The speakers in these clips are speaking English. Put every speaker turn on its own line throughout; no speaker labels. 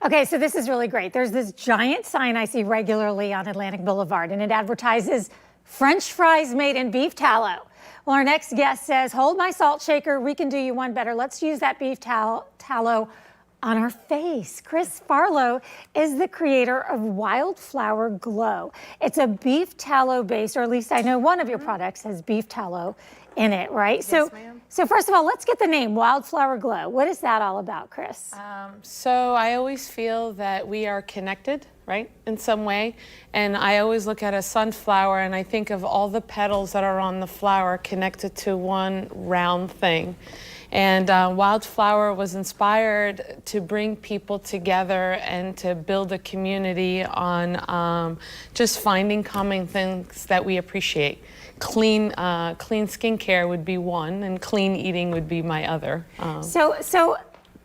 Okay, so this is really great. There's this giant sign I see regularly on Atlantic Boulevard, and it advertises French fries made in beef tallow. Well, our next guest says, hold my salt shaker, we can do you one better. Let's use that beef tallow on our face. Chris Farlow is the creator of Wildflower Glow. It's a beef tallow based, or at least I know one of your products has beef tallow in it, right?
Yes, ma'am.
So first of all, let's get the name Wildflower Glow. What is that all about, Chris?
So I always feel that we are connected, right, in some way. And I always look at a sunflower and I think of all the petals that are on the flower connected to one round thing. And Wildflower was inspired to bring people together and to build a community on just finding common things that we appreciate. Clean skincare would be one, and clean eating would be my other.
So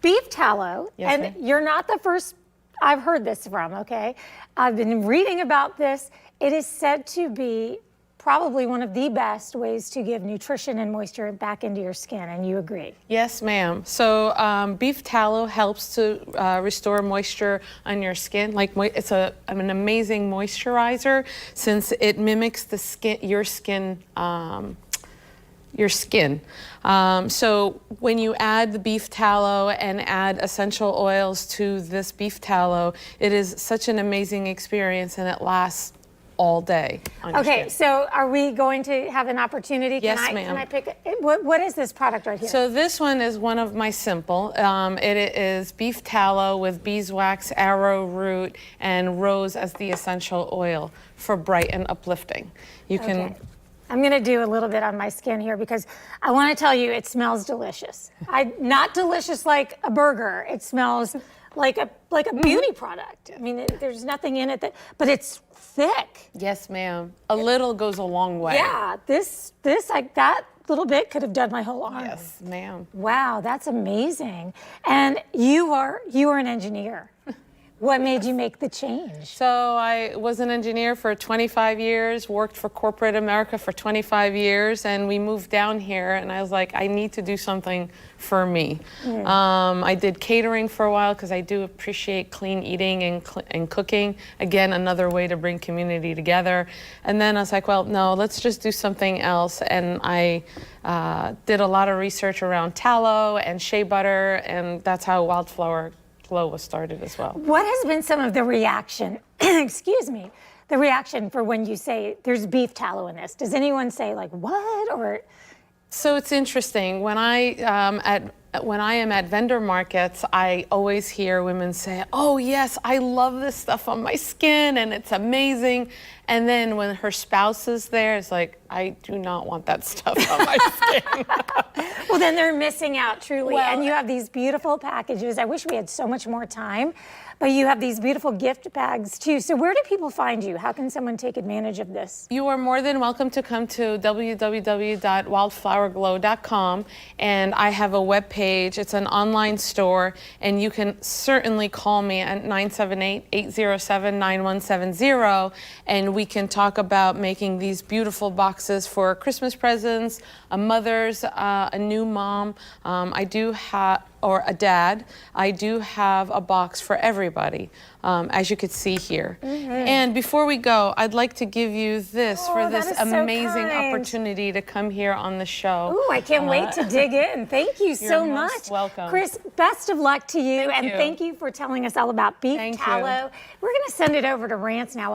beef tallow,
Yes,
and
ma'am.
you're not the first I've heard this from, okay? I've been reading about this. It is said to be probably one of the best ways to give nutrition and moisture back into your skin, and you agree?
Yes, ma'am. So beef tallow helps to restore moisture on your skin. Like it's an amazing moisturizer since it mimics the skin, your skin. So when you add the beef tallow and add essential oils to this beef tallow, it is such an amazing experience, and it lasts all day on your
Okay,
skin.
so are we going to have an opportunity?
Yes,
Can
ma'am.
I pick what is this product right here?
So this one is one of my simple. It is beef tallow with beeswax, arrowroot, and rose as the essential oil for bright and uplifting. You can.
Okay. I'm gonna do a little bit on my skin here because I wanna tell you it smells delicious. Not delicious like a burger. It smells like a beauty product. I mean, there's nothing in it but it's thick.
Yes, ma'am. A little goes a long way.
Yeah, this like that little bit could have done my whole arm.
Yes, ma'am.
Wow, that's amazing. And you are an engineer. What made you make the change?
So I was an engineer for 25 years, worked for corporate America for 25 years, and we moved down here, and I was like, I need to do something for me. I did catering for a while because I do appreciate clean eating and cooking. Again, another way to bring community together. And then I was like, well, no, let's just do something else. And I did a lot of research around tallow and shea butter, and that's how Wildflower Glow was started as well.
What has been some of the reaction, excuse me, the reaction for when you say there's beef tallow in this? Does anyone say like, what, or?
So it's interesting, when I am at vendor markets, I always hear women say, oh yes, I love this stuff on my skin and it's amazing. And then when her spouse is there, it's like, I do not want that stuff on my skin.
Well, then they're missing out, truly.
Well,
and you have these beautiful packages. I wish we had so much more time, but you have these beautiful gift bags too. So where do people find you? How can someone take advantage of this?
You are more than welcome to come to www.wildflowerglow.com, and I have a webpage. It's an online store, and you can certainly call me at 978-807-9170, and we can talk about making these beautiful boxes for Christmas presents, a mother's, a new mom. I do have, or a dad, I do have a box for everybody, as you could see here. And before we go, I'd like to give you this for this amazing opportunity to come here on the show.
Ooh, I can't wait to dig in. Thank you so
You're
much.
most welcome.
Chris, best of luck to you,
Thank you.
Thank you for telling us all about beef tallow. We're gonna send it over to Rance now.